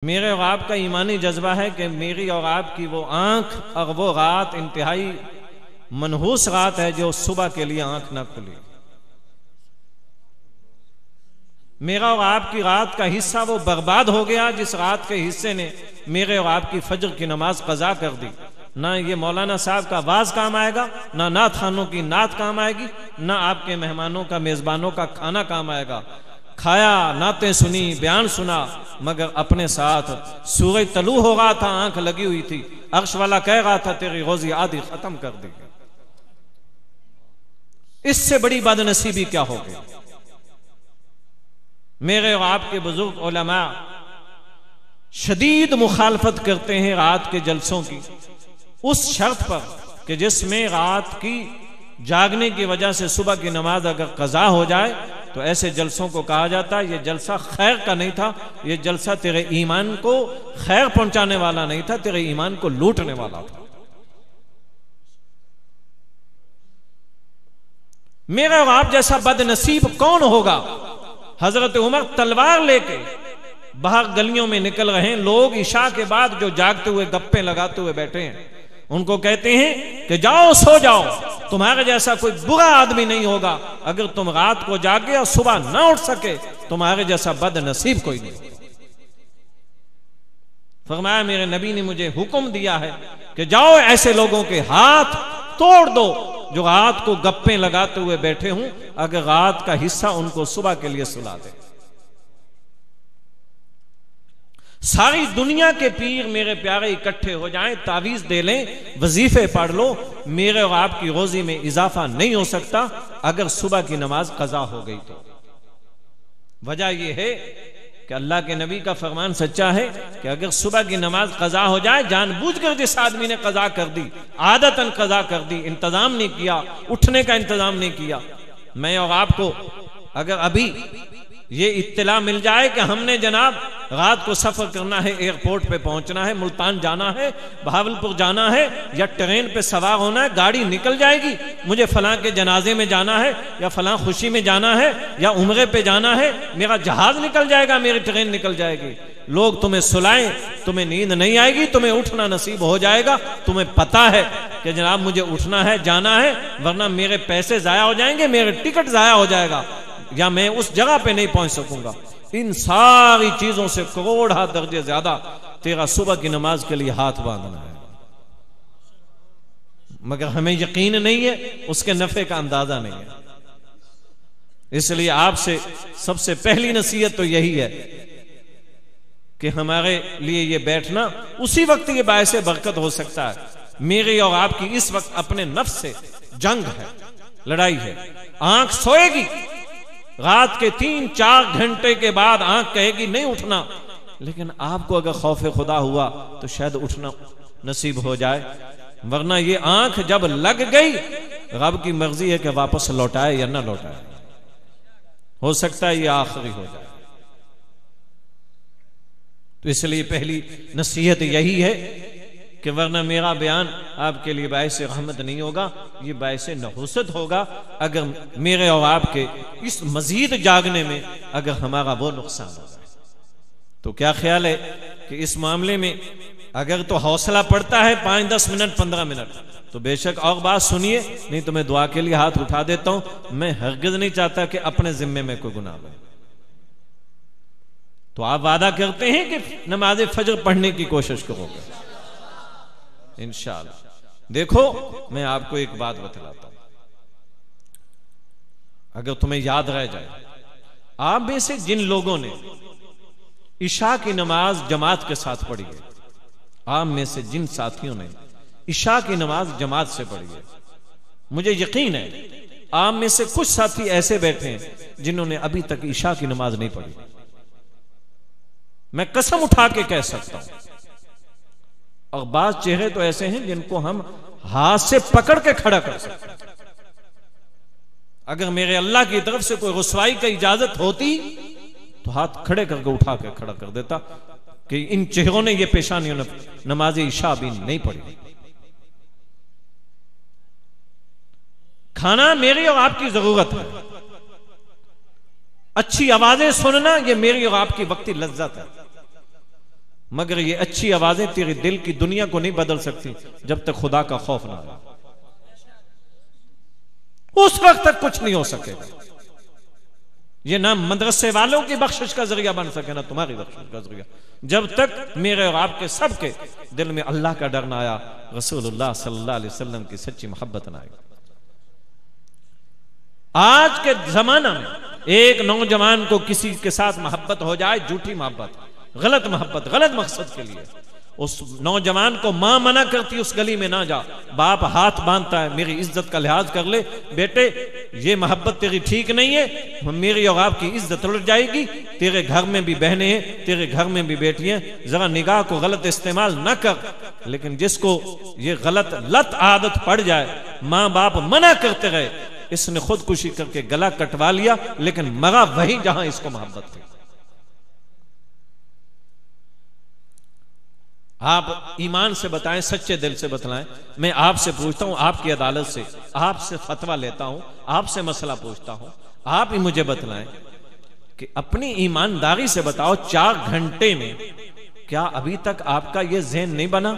मेरे और आपका ईमानी जज्बा है कि मेरी और आपकी वो आंख और वो रात इंतहाई मनहूस रात है जो सुबह के लिए आंख ना खुली। मेरा और आपकी रात का हिस्सा वो बर्बाद हो गया जिस रात के हिस्से ने मेरे और आपकी फजर की नमाज कज़ा कर दी। ना ये मौलाना साहब का वाज काम आएगा, ना नात खानों की नात काम आएगी, ना आपके मेहमानों का मेजबानों का खाना काम आएगा। खाया, नातें सुनी, बयान सुना, मगर अपने साथ सूरज तलू हो रहा था, आंख लगी हुई थी, अर्श वाला कह रहा था तेरी रोजी आदि खत्म कर दी। इससे बड़ी बदनसीबी क्या होगी। मेरे और आपके बुजुर्ग उलमा शदीद मुखालफत करते हैं रात के जलसों की, उस शर्त पर कि जिसमें रात की जागने की वजह से सुबह की नमाज अगर कज़ा हो जाए तो ऐसे जलसों को कहा जाता है ये जलसा खैर का नहीं था, ये जलसा तेरे ईमान को खैर पहुंचाने वाला नहीं था, तेरे ईमान को लूटने वाला था। मेरा और आप जैसा बदनसीब कौन होगा। हजरत उमर तलवार लेके बाहर गलियों में निकल रहे हैं, लोग इशा के बाद जो जागते हुए गप्पे लगाते हुए बैठे हैं उनको कहते हैं कि जाओ सो जाओ, तुम्हारे जैसा कोई बुरा आदमी नहीं होगा। अगर तुम रात को जागे और सुबह ना उठ सके तुम्हारे जैसा बदनसीब कोई नहीं। फरमाया मेरे नबी ने मुझे हुक्म दिया है कि जाओ ऐसे लोगों के हाथ तोड़ दो जो रात को गप्पे लगाते हुए बैठे हूं, अगर रात का हिस्सा उनको सुबह के लिए सुला दे। सारी दुनिया के पीर मेरे प्यारे इकट्ठे हो जाएं, तावीज दे लें, वजीफे पढ़ लो, मेरे और आपकी रोजी में इजाफा नहीं हो सकता अगर सुबह की नमाज कज़ा हो गई तो। वजह यह है कि अल्लाह के नबी का फरमान सच्चा है कि अगर सुबह की नमाज कज़ा हो जाए, जानबूझकर जिस आदमी ने कज़ा कर दी, आदतन कज़ा कर दी, इंतजाम नहीं किया, उठने का इंतजाम नहीं किया, मैं और आपको अगर अभी ये इत्तला मिल जाए कि हमने जनाब रात को सफर करना है, एयरपोर्ट पे पहुंचना है, मुल्तान जाना है, भावलपुर जाना है, या ट्रेन पे सवार होना है, गाड़ी निकल जाएगी, मुझे फलां के जनाजे में जाना है, या फलां खुशी में जाना है, या उम्रे पे जाना है, मेरा जहाज निकल जाएगा, मेरी ट्रेन निकल जाएगी। लोग तुम्हें सुलाएं, तुम्हें नींद नहीं आएगी, तुम्हें उठना नसीब हो जाएगा, तुम्हें पता है कि जनाब मुझे उठना है, जाना है, वरना मेरे पैसे जाया हो जाएंगे, मेरे टिकट जाया हो जाएगा, या मैं उस जगह पे नहीं पहुंच सकूंगा। इन सारी चीजों से करोड़ हाथ दर्जे ज्यादा तेरा सुबह की नमाज के लिए हाथ बांधना है, मगर हमें यकीन नहीं है, उसके नफे का अंदाजा नहीं है। इसलिए आपसे सबसे पहली नसीहत तो यही है कि हमारे लिए ये बैठना उसी वक्त ये बायस बरकत हो सकता है। मेरी और आपकी इस वक्त अपने नफ्स से जंग है, लड़ाई है। आंख सोएगी, रात के 3-4 घंटे के बाद आंख कहेगी नहीं उठना, लेकिन आपको अगर खौफ खुदा हुआ तो शायद उठना नसीब हो जाए, वरना ये आंख जब लग गई रब की मर्जी है कि वापस लौटाए या ना लौटाए, हो सकता है ये आखिरी हो जाए। तो इसलिए पहली नसीहत यही है कि वरना मेरा बयान आपके लिए बायस रहमत नहीं होगा, ये बायस नहुसत होगा अगर मेरे और आपके इस मजीद जागने में अगर हमारा वो नुकसान हो जाए। तो क्या ख्याल है कि इस मामले में अगर तो हौसला पड़ता है 5-10 मिनट 15 मिनट तो बेशक और बात सुनिए, नहीं तो मैं दुआ के लिए हाथ उठा देता हूं। मैं हरगिज नहीं चाहता कि अपने जिम्मे में कोई गुनाह हो। तो आप वादा करते हैं कि नमाज फजर पढ़ने की कोशिश करोगे इंशाअल्लाह। देखो मैं आपको एक बात बतलाता हूं, अगर तुम्हें याद रह जाए, आप में से जिन लोगों ने इशा की नमाज जमात के साथ पढ़ी है, आप में से जिन साथियों ने इशा की नमाज जमात से पढ़ी है, मुझे यकीन है आप में से कुछ साथी ऐसे बैठे हैं जिन्होंने अभी तक इशा की नमाज नहीं पढ़ी। मैं कसम उठा के कह सकता हूं। और बाज चेहरे तो ऐसे हैं जिनको हम हाथ से पकड़ के खड़ा कर सकते हैं। अगर मेरे अल्लाह की तरफ से कोई रुसवाई की इजाजत होती तो हाथ खड़े करके उठा के खड़ा कर देता कि इन चेहरों ने ये पेशानियों ने नमाज इशा भी नहीं पढ़ी। खाना मेरी और आपकी जरूरत है, अच्छी आवाजें सुनना ये मेरी और आपकी वक्ती लज्जत है। मगर ये अच्छी आवाजें तेरे दिल की दुनिया को नहीं बदल सकती जब तक खुदा का खौफ ना हो। उस वक्त तक कुछ नहीं हो सकेगा। ये ना मदरसे वालों की बख्शिश का जरिया बन सके ना तुम्हारी बख्शिश का जरिया, जब तक मेरे और आपके सबके दिल में अल्लाह का डर ना आया, रसूलुल्लाह सल्लल्लाहु अलैहि वसल्लम की सच्ची मोहब्बत ना आई। आज के जमाना में एक नौजवान को किसी के साथ मोहब्बत हो जाए, झूठी मोहब्बत, गलत मोहब्बत, गलत मकसद के लिए, उस नौजवान को मां मना करती उस गली में ना जा, बाप हाथ बांधता है, मेरी इज्जत का लिहाज कर ले बेटे, ये मोहब्बत तेरी ठीक नहीं है, मेरी और आपकी इज्जत उलट जाएगी, तेरे घर में भी बहनें हैं, तेरे घर में भी बेटी हैं, जरा निगाह को गलत इस्तेमाल न कर। लेकिन जिसको ये गलत लत आदत पड़ जाए, मां बाप मना करते रहे, इसने खुदकुशी करके गला कटवा लिया, लेकिन मरा वहीं जहां इसको मोहब्बत थी। आप ईमान से बताएं, सच्चे दिल से बतलाएं। मैं आपसे पूछता हूं, आपकी अदालत से आपसे फतवा लेता हूं, आपसे मसला पूछता हूं, आप ही मुझे बतलाएं कि अपनी ईमानदारी से बताओ, 4 घंटे में क्या अभी तक आपका यह ज़हन नहीं बना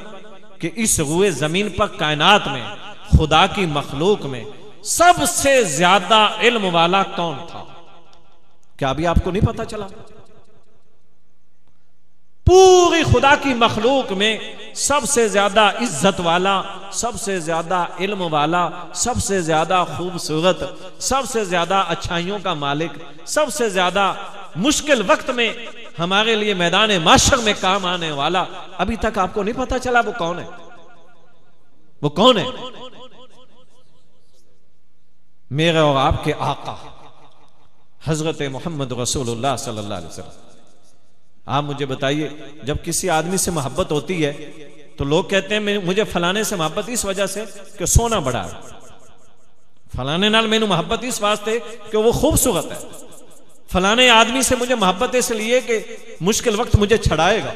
कि इस रुए जमीन पर कायनात में खुदा की मखलूक में सबसे ज्यादा इल्म वाला कौन था? क्या अभी आपको नहीं पता चला? पूरी खुदा की मखलूक में सबसे ज्यादा इज्जत वाला, सबसे ज्यादा इल्म वाला, सबसे ज्यादा खूबसूरत, सबसे ज्यादा अच्छाइयों का मालिक, सबसे ज्यादा मुश्किल वक्त में हमारे लिए मैदान माशर में काम आने वाला, अभी तक आपको नहीं पता चला वो कौन है? वो कौन है? मेरे और आपके आका हजरत मोहम्मद रसूलुल्लाह सल्लल्लाहु अलैहि वसल्लम। आप मुझे बताइए, जब किसी आदमी से मोहब्बत होती है तो लोग कहते हैं मुझे फलाने से मोहब्बत इस वजह से कि सोना बड़ा है, फलाने नाल मैंने मोहब्बत इस वास्ते कि वो खूबसूरत है, फलाने आदमी से मुझे मोहब्बत इसलिए कि मुश्किल वक्त मुझे छड़ाएगा,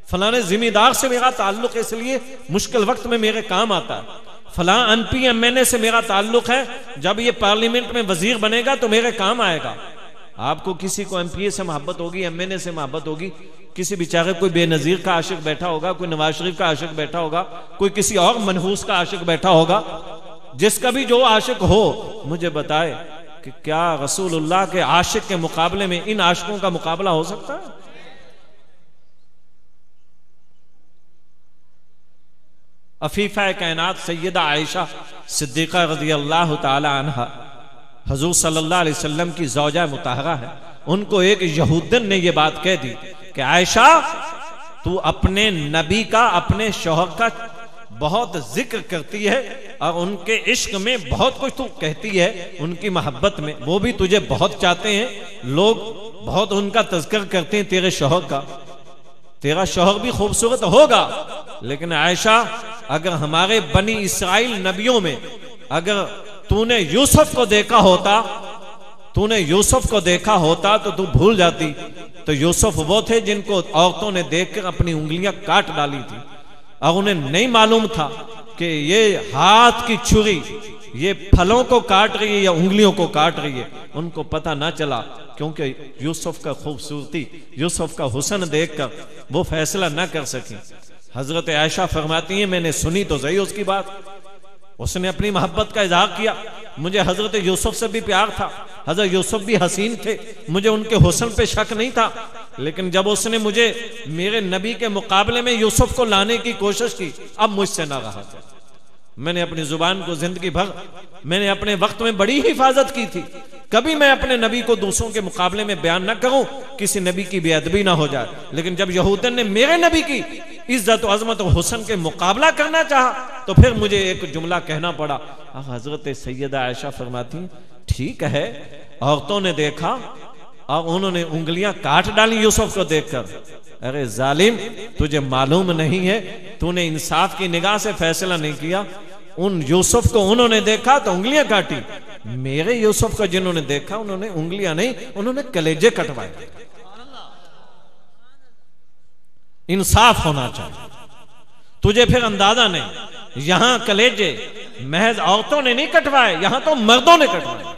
फलाने जिम्मेदार से मेरा ताल्लुक इसलिए मुश्किल वक्त में मेरे काम आता है, फलां एमपी एमएनए से मेरा ताल्लुक है, जब ये पार्लियामेंट में वजीर बनेगा तो मेरे काम आएगा। आपको किसी को एमपीए से मोहब्बत होगी, एमएनए से मोहब्बत होगी, किसी बेचारे कोई बेनजीर का आशिक बैठा होगा, कोई नवाज शरीफ का आशिक बैठा होगा, कोई किसी और मनहूस का आशिक बैठा होगा, जिसका भी जो आशिक हो मुझे बताए कि क्या रसूलुल्लाह के आशिक के मुकाबले में इन आशिकों का मुकाबला हो सकता है? अफीफा कायनात सैयदा आयशा सिद्दीका रज़ी अल्लाह तआला अन्हा हुजूर सल्लल्लाहु अलैहि वसल्लम की ज़ौजा मुताहरा है। उनको एक यहूदन ने यह बात कह दी कि आयशा, तू अपने नबी का, अपने शौहर का बहुत जिक्र करती है और उनके इश्क में बहुत कुछ तू कहती है, उनकी मोहब्बत में, वो भी तुझे बहुत चाहते हैं, लोग बहुत उनका तज़किर करते हैं तेरे शौहर का, तेरा शौहर भी खूबसूरत होगा, लेकिन आयशा अगर हमारे बनी इस्राइल नबियों में अगर तूने यूसुफ को देखा होता, तूने यूसुफ को देखा होता तो तू भूल जाती। तो यूसुफ वो थे जिनको औरतों ने देखकर अपनी उंगलियां काट डाली थी और उन्हें नहीं मालूम था कि ये हाथ की छुरी ये फलों को काट रही है या उंगलियों को काट रही है। उनको पता ना चला क्योंकि यूसुफ का खूबसूरती, यूसुफ का हुस्न देखकर वो फैसला ना कर सकी। हजरत आयशा फरमाती हैं, मैंने सुनी तो सही उसकी बात, उसने अपनी मोहब्बत का इजहार किया, मुझे हजरत यूसुफ से भी प्यार था, हजरत यूसुफ भी हसीन थे, मुझे उनके हुस्न पे शक नहीं था, लेकिन जब उसने मुझे मेरे नबी के मुकाबले में यूसुफ को लाने की कोशिश की, अब मुझसे ना रहा था। मैंने अपनी जुबान को जिंदगी भर, मैंने अपने वक्त में बड़ी हिफाजत की थी, कभी मैं अपने नबी को दूसरों के मुकाबले में बयान ना करूं, किसी नबी की बेअदबी ना हो जाए। लेकिन जब यहूदन ने मेरे नबी की इज्जत और अजमत और हुस्न के मुकाबला करना चाहा तो फिर मुझे एक जुमला कहना पड़ा। हजरत सैयदा आयशा फरमाती, ठीक है, औरतों ने देखा और उन्होंने उंगलियां काट डाली यूसुफ को देखकर। अरे जालिम, तुझे मालूम नहीं है, तूने इंसाफ की निगाह से फैसला नहीं किया। उन यूसुफ को उन्होंने देखा तो उंगलियां काटी, मेरे यूसुफ को जिन्होंने देखा उन्होंने उंगलियां नहीं, उन्होंने कलेजे कटवाए। इंसाफ होना चाहिए। तुझे फिर अंदाजा नहीं, यहां कलेजे महज औरतों ने नहीं कटवाए, यहां तो मर्दों ने कटवाए।